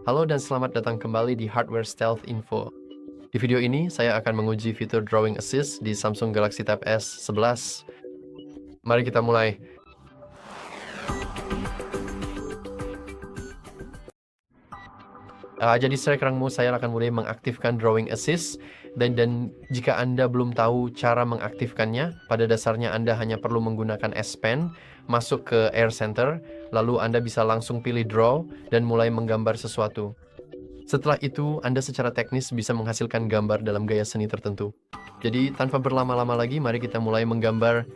Halo dan selamat datang kembali di Hardware Stealth Info. Di video ini, saya akan menguji fitur Drawing Assist di Samsung Galaxy Tab S11. Mari kita mulai. Jadi sekarang saya akan mulai mengaktifkan Drawing Assist dan jika Anda belum tahu cara mengaktifkannya, pada dasarnya Anda hanya perlu menggunakan S Pen, masuk ke Air Center, lalu Anda bisa langsung pilih Draw dan mulai menggambar sesuatu. Setelah itu, Anda secara teknis bisa menghasilkan gambar dalam gaya seni tertentu. Jadi, tanpa berlama-lama lagi, mari kita mulai menggambar.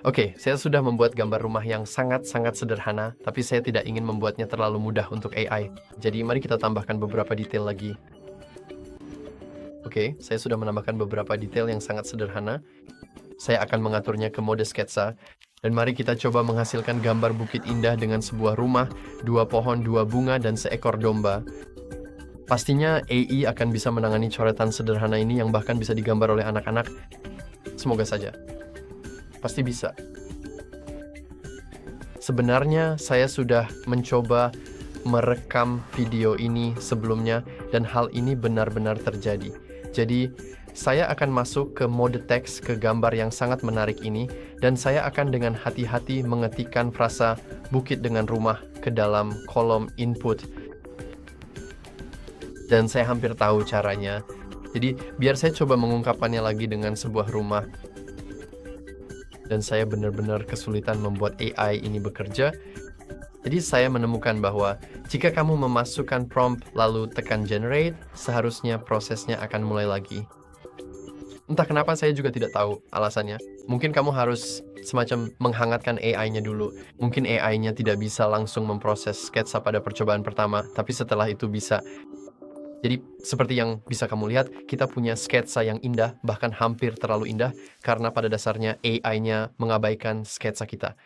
Oke, saya sudah membuat gambar rumah yang sangat-sangat sederhana, tapi saya tidak ingin membuatnya terlalu mudah untuk AI. Jadi, mari kita tambahkan beberapa detail lagi. Oke, saya sudah menambahkan beberapa detail yang sangat sederhana. Saya akan mengaturnya ke mode sketsa. Dan mari kita coba menghasilkan gambar bukit indah dengan sebuah rumah, 2 pohon, 2 bunga, dan seekor domba. Pastinya AI akan bisa menangani coretan sederhana ini yang bahkan bisa digambar oleh anak-anak. Semoga saja. Pasti bisa. Sebenarnya saya sudah mencoba merekam video ini sebelumnya dan hal ini benar-benar terjadi. Jadi, saya akan masuk ke mode teks ke gambar yang sangat menarik ini dan saya akan dengan hati-hati mengetikkan frasa bukit dengan rumah ke dalam kolom input. Dan saya hampir tahu caranya. Jadi, biar saya coba mengungkapkannya lagi dengan sebuah rumah. Dan saya benar-benar kesulitan membuat AI ini bekerja. Jadi saya menemukan bahwa jika kamu memasukkan prompt lalu tekan generate, seharusnya prosesnya akan mulai lagi. Entah kenapa saya juga tidak tahu alasannya. Mungkin kamu harus semacam menghangatkan AI-nya dulu. Mungkin AI-nya tidak bisa langsung memproses sketsa pada percobaan pertama, tapi setelah itu bisa. Jadi, seperti yang bisa kamu lihat, kita punya sketsa yang indah, bahkan hampir terlalu indah, karena pada dasarnya AI-nya mengabaikan sketsa kita.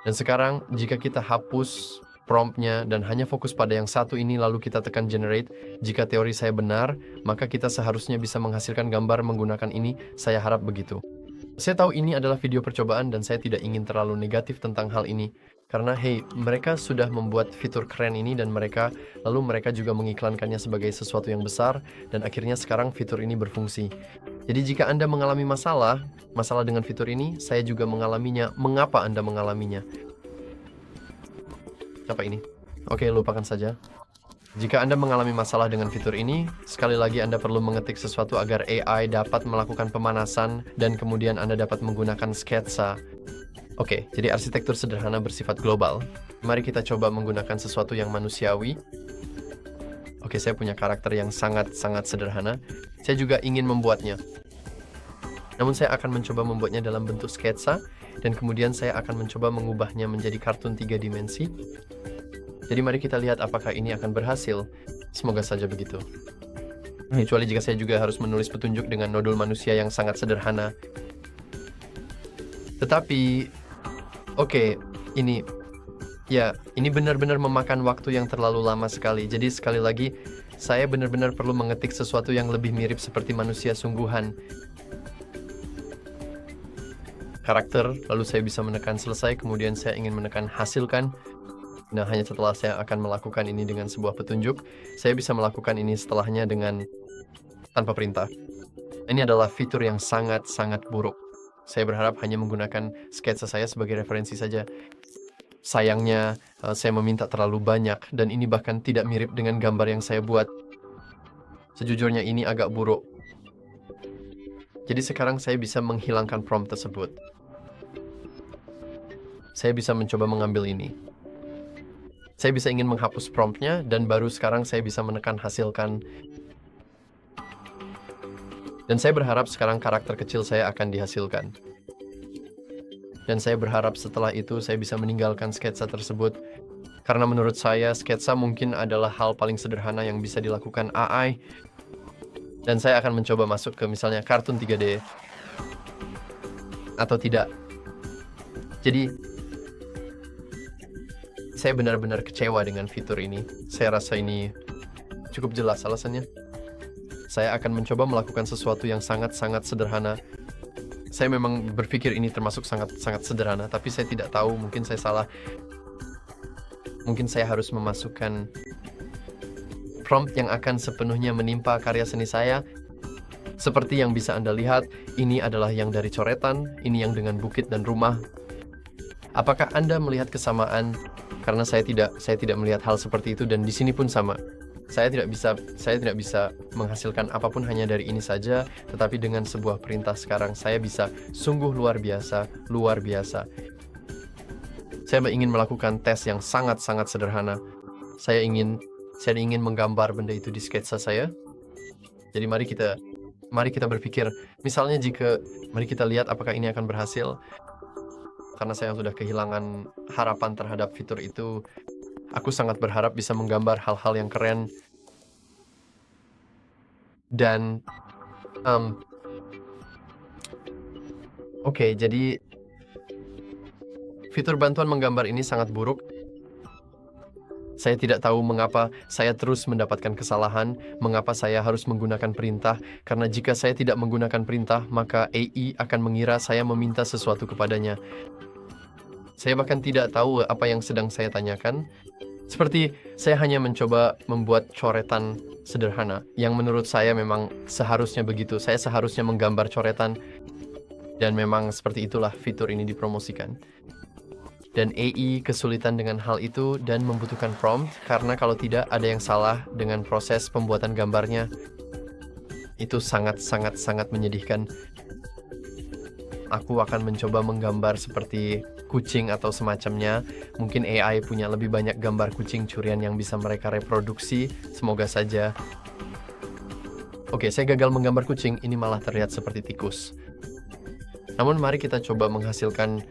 Dan sekarang, jika kita hapus prompt-nya dan hanya fokus pada yang satu ini, lalu kita tekan generate, jika teori saya benar, maka kita seharusnya bisa menghasilkan gambar menggunakan ini, saya harap begitu. Saya tahu ini adalah video percobaan dan saya tidak ingin terlalu negatif tentang hal ini. Karena, hey, mereka sudah membuat fitur keren ini dan mereka juga mengiklankannya sebagai sesuatu yang besar dan akhirnya sekarang fitur ini berfungsi. Jadi jika Anda mengalami masalah dengan fitur ini, saya juga mengalaminya. Mengapa Anda mengalaminya? Apa ini? Oke, lupakan saja. Jika Anda mengalami masalah dengan fitur ini, sekali lagi Anda perlu mengetik sesuatu agar AI dapat melakukan pemanasan dan kemudian Anda dapat menggunakan sketsa. Oke, jadi arsitektur sederhana bersifat global. Mari kita coba menggunakan sesuatu yang manusiawi. Oke, saya punya karakter yang sangat-sangat sederhana. Saya juga ingin membuatnya. Namun saya akan mencoba membuatnya dalam bentuk sketsa, dan kemudian saya akan mencoba mengubahnya menjadi kartun 3 dimensi. Jadi mari kita lihat apakah ini akan berhasil. Semoga saja begitu. Kecuali jika saya juga harus menulis petunjuk dengan nodul manusia yang sangat sederhana. Tetapi, oke, ini benar-benar memakan waktu yang terlalu lama sekali. Jadi sekali lagi, saya benar-benar perlu mengetik sesuatu yang lebih mirip seperti manusia sungguhan. Karakter, lalu saya bisa menekan selesai, kemudian saya ingin menekan hasilkan. Nah, hanya setelah saya akan melakukan ini dengan sebuah petunjuk, saya bisa melakukan ini setelahnya tanpa perintah. Ini adalah fitur yang sangat-sangat buruk. Saya berharap hanya menggunakan sketsa saya sebagai referensi saja. Sayangnya, saya meminta terlalu banyak, dan ini bahkan tidak mirip dengan gambar yang saya buat. Sejujurnya ini agak buruk. Jadi sekarang saya bisa menghilangkan prompt tersebut. Saya bisa mencoba mengambil ini. Saya bisa ingin menghapus prompt-nya, dan baru sekarang saya bisa menekan hasilkan. Dan saya berharap sekarang karakter kecil saya akan dihasilkan. Dan saya berharap setelah itu saya bisa meninggalkan sketsa tersebut. Karena menurut saya, sketsa mungkin adalah hal paling sederhana yang bisa dilakukan AI. Dan saya akan mencoba masuk ke misalnya kartun 3D. Atau tidak. Jadi, saya benar-benar kecewa dengan fitur ini. Saya rasa ini cukup jelas alasannya. Saya akan mencoba melakukan sesuatu yang sangat-sangat sederhana. Saya memang berpikir ini termasuk sangat-sangat sederhana, tapi saya tidak tahu, mungkin saya salah. Mungkin saya harus memasukkan prompt yang akan sepenuhnya menimpa karya seni saya. Seperti yang bisa Anda lihat, ini adalah yang dari coretan, ini yang dengan bukit dan rumah. Apakah Anda melihat kesamaan? Karena saya tidak melihat hal seperti itu, dan di sini pun sama. Saya tidak bisa menghasilkan apapun hanya dari ini saja, tetapi dengan sebuah perintah sekarang saya bisa sungguh luar biasa, luar biasa. Saya ingin melakukan tes yang sangat-sangat sederhana. Saya ingin menggambar benda itu di sketsa saya. Jadi mari kita berpikir, misalnya mari kita lihat apakah ini akan berhasil. Karena saya sudah kehilangan harapan terhadap fitur itu, aku sangat berharap bisa menggambar hal-hal yang keren. Dan, oke, jadi fitur bantuan menggambar ini sangat buruk. Saya tidak tahu mengapa saya terus mendapatkan kesalahan, mengapa saya harus menggunakan perintah, karena jika saya tidak menggunakan perintah, maka AI akan mengira saya meminta sesuatu kepadanya. Saya bahkan tidak tahu apa yang sedang saya tanyakan. Seperti saya hanya mencoba membuat coretan sederhana, yang menurut saya memang seharusnya begitu. Saya seharusnya menggambar coretan, dan memang seperti itulah fitur ini dipromosikan. Dan AI kesulitan dengan hal itu dan membutuhkan prompt, karena kalau tidak ada yang salah dengan proses pembuatan gambarnya. Itu sangat menyedihkan. Aku akan mencoba menggambar seperti kucing atau semacamnya. Mungkin AI punya lebih banyak gambar kucing curian yang bisa mereka reproduksi. Semoga saja. Oke, saya gagal menggambar kucing. Ini malah terlihat seperti tikus. Namun mari kita coba menghasilkan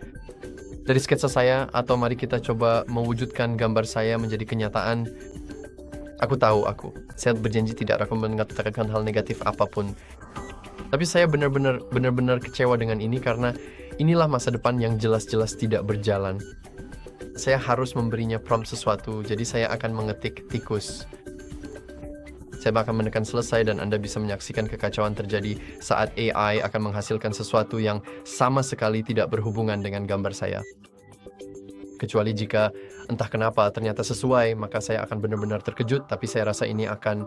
dari sketsa saya, atau mari kita coba mewujudkan gambar saya menjadi kenyataan. Saya berjanji tidak akan mengatakan hal negatif apapun. Tapi saya benar-benar kecewa dengan ini, karena inilah masa depan yang jelas-jelas tidak berjalan. Saya harus memberinya prompt sesuatu, jadi saya akan mengetik tikus. Saya akan menekan selesai, dan Anda bisa menyaksikan kekacauan terjadi saat AI akan menghasilkan sesuatu yang sama sekali tidak berhubungan dengan gambar saya. Kecuali jika entah kenapa ternyata sesuai, maka saya akan benar-benar terkejut, tapi saya rasa ini akan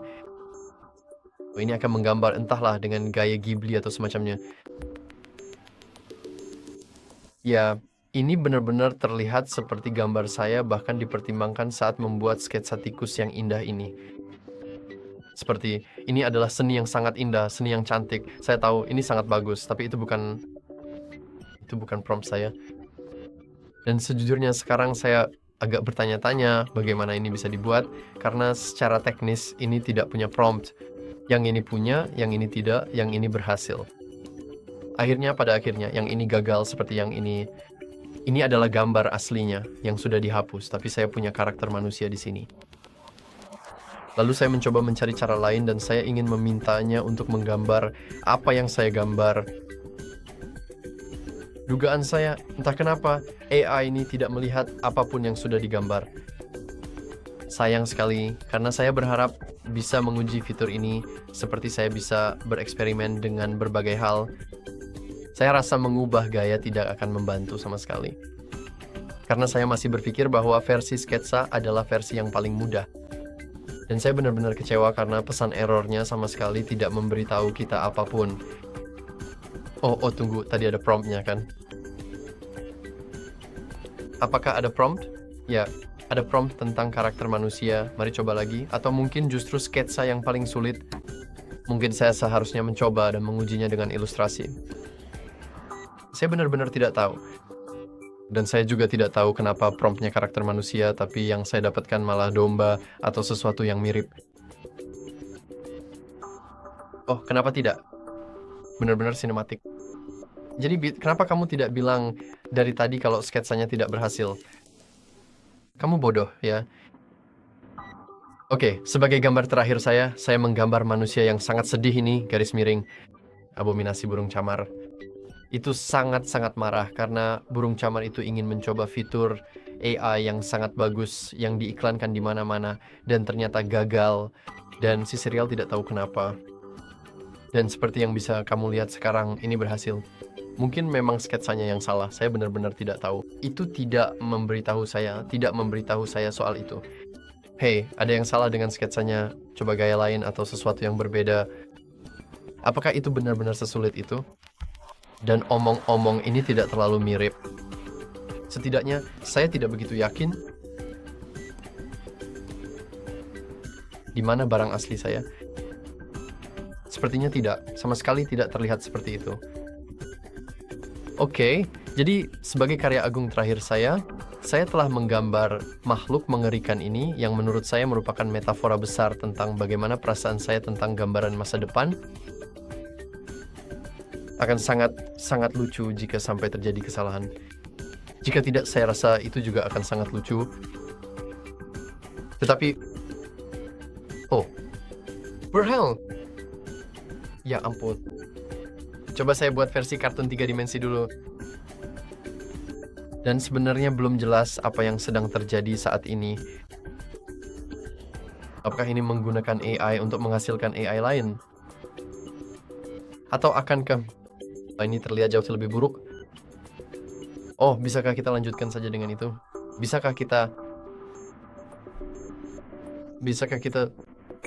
menggambar entahlah dengan gaya Ghibli atau semacamnya. Ya, ini benar-benar terlihat seperti gambar saya, bahkan dipertimbangkan saat membuat sketsa tikus yang indah ini. Seperti, ini adalah seni yang sangat indah, seni yang cantik. Saya tahu ini sangat bagus, tapi itu bukan prompt saya. Dan sejujurnya sekarang saya agak bertanya-tanya bagaimana ini bisa dibuat, karena secara teknis ini tidak punya prompt. Yang ini punya, yang ini tidak, yang ini berhasil. Pada akhirnya, yang ini gagal seperti yang ini. Ini adalah gambar aslinya yang sudah dihapus, tapi saya punya karakter manusia di sini. Lalu saya mencoba mencari cara lain, dan saya ingin memintanya untuk menggambar apa yang saya gambar. Dugaan saya, entah kenapa, AI ini tidak melihat apapun yang sudah digambar. Sayang sekali, karena saya berharap bisa menguji fitur ini, seperti saya bisa bereksperimen dengan berbagai hal. Saya rasa mengubah gaya tidak akan membantu sama sekali. Karena saya masih berpikir bahwa versi sketsa adalah versi yang paling mudah. Dan saya benar-benar kecewa karena pesan errornya sama sekali tidak memberitahu kita apapun. Oh, tunggu, tadi ada promptnya kan? Apakah ada prompt? Ya, ada prompt tentang karakter manusia. Mari coba lagi. Atau mungkin justru sketsa yang paling sulit. Mungkin saya seharusnya mencoba dan mengujinya dengan ilustrasi. Saya benar-benar tidak tahu. Dan saya juga tidak tahu kenapa promptnya karakter manusia, tapi yang saya dapatkan malah domba atau sesuatu yang mirip. Oh, kenapa tidak? Benar-benar sinematik. Jadi kenapa kamu tidak bilang dari tadi kalau sketsanya tidak berhasil? Kamu bodoh, ya. Oke, sebagai gambar terakhir saya menggambar manusia yang sangat sedih ini, garis miring, abominasi burung camar. Itu sangat-sangat marah karena burung camar itu ingin mencoba fitur AI yang sangat bagus yang diiklankan di mana-mana dan ternyata gagal, dan si serial tidak tahu kenapa. Dan seperti yang bisa kamu lihat sekarang, ini berhasil. Mungkin memang sketsanya yang salah, saya benar-benar tidak tahu. Itu tidak memberitahu saya soal itu. Hey, ada yang salah dengan sketsanya. coba gaya lain atau sesuatu yang berbeda. Apakah itu benar-benar sesulit itu? Dan omong-omong ini tidak terlalu mirip. Setidaknya saya tidak begitu yakin di mana barang asli saya. Sepertinya tidak, sama sekali tidak terlihat seperti itu. Oke, jadi sebagai karya agung terakhir saya telah menggambar makhluk mengerikan ini yang menurut saya merupakan metafora besar tentang bagaimana perasaan saya tentang gambaran masa depan. Akan sangat lucu jika sampai terjadi kesalahan. Jika tidak, saya rasa itu juga akan sangat lucu. Tetapi, oh, Berhel! Ya ampun. Coba saya buat versi kartun 3 dimensi dulu. Dan sebenarnya belum jelas apa yang sedang terjadi saat ini. Apakah ini menggunakan AI untuk menghasilkan AI lain? Atau akankah ini terlihat jauh lebih buruk? Oh, bisakah kita lanjutkan saja dengan itu? Bisakah kita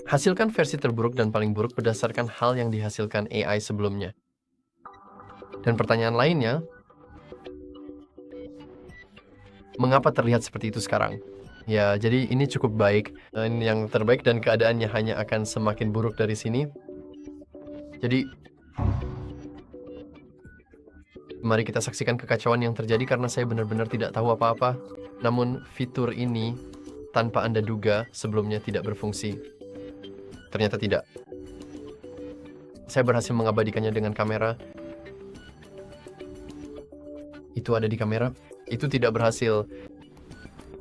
hasilkan versi terburuk dan paling buruk berdasarkan hal yang dihasilkan AI sebelumnya? Dan pertanyaan lainnya, mengapa terlihat seperti itu sekarang? Ya, jadi ini cukup baik. Ini yang terbaik dan keadaannya hanya akan semakin buruk dari sini. Jadi, mari kita saksikan kekacauan yang terjadi karena saya benar-benar tidak tahu apa-apa. Namun, fitur ini tanpa Anda duga sebelumnya tidak berfungsi. Ternyata tidak. Saya berhasil mengabadikannya dengan kamera. Itu ada di kamera. Itu tidak berhasil.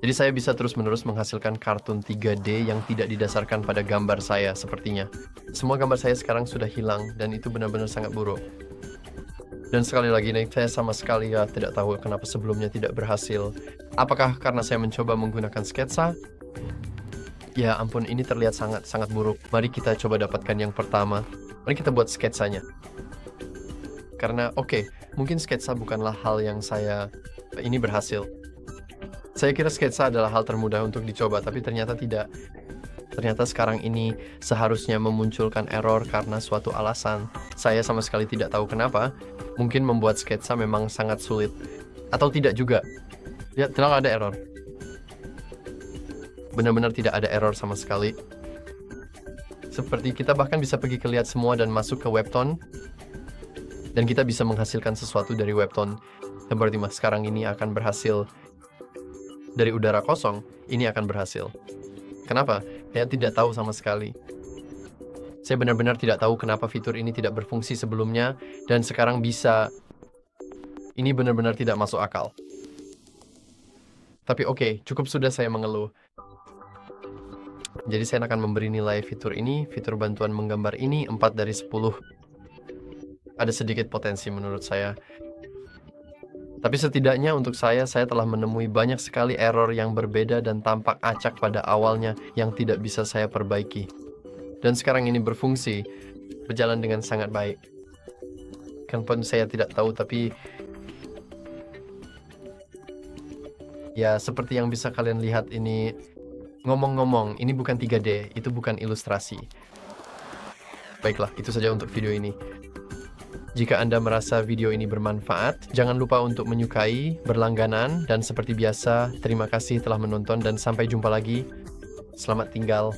Jadi saya bisa terus-menerus menghasilkan kartun 3D yang tidak didasarkan pada gambar saya sepertinya. Semua gambar saya sekarang sudah hilang dan itu benar-benar sangat buruk. Dan sekali lagi, saya sama sekali tidak tahu kenapa sebelumnya tidak berhasil. Apakah karena saya mencoba menggunakan sketsa? Ya ampun, ini terlihat sangat buruk. Mari kita coba dapatkan yang pertama. Mari kita buat sketsanya. Karena mungkin sketsa bukanlah hal yang ini berhasil. Saya kira sketsa adalah hal termudah untuk dicoba, tapi ternyata tidak. Ternyata sekarang ini seharusnya memunculkan error karena suatu alasan. Saya sama sekali tidak tahu kenapa. Mungkin membuat sketsa memang sangat sulit. Atau tidak juga. Ya, tidak ada error. Benar-benar tidak ada error sama sekali. Seperti kita bahkan bisa pergi ke lihat semua dan masuk ke Webtoon. Dan kita bisa menghasilkan sesuatu dari Webtoon. Berarti sekarang ini akan berhasil. Dari udara kosong, ini akan berhasil. Kenapa? Saya tidak tahu sama sekali. Saya benar-benar tidak tahu kenapa fitur ini tidak berfungsi sebelumnya, dan sekarang bisa. Ini benar-benar tidak masuk akal. Tapi cukup sudah saya mengeluh. Jadi saya akan memberi nilai fitur ini, fitur bantuan menggambar ini, 4 dari 10. Ada sedikit potensi menurut saya. Tapi setidaknya untuk saya telah menemui banyak sekali error yang berbeda dan tampak acak pada awalnya yang tidak bisa saya perbaiki. Dan sekarang ini berfungsi, berjalan dengan sangat baik. Kan pun saya tidak tahu, tapi ya seperti yang bisa kalian lihat ini, ngomong-ngomong, ini bukan 3D, itu bukan ilustrasi. Baiklah, itu saja untuk video ini. Jika Anda merasa video ini bermanfaat, jangan lupa untuk menyukai, berlangganan, dan seperti biasa, terima kasih telah menonton dan sampai jumpa lagi. Selamat tinggal.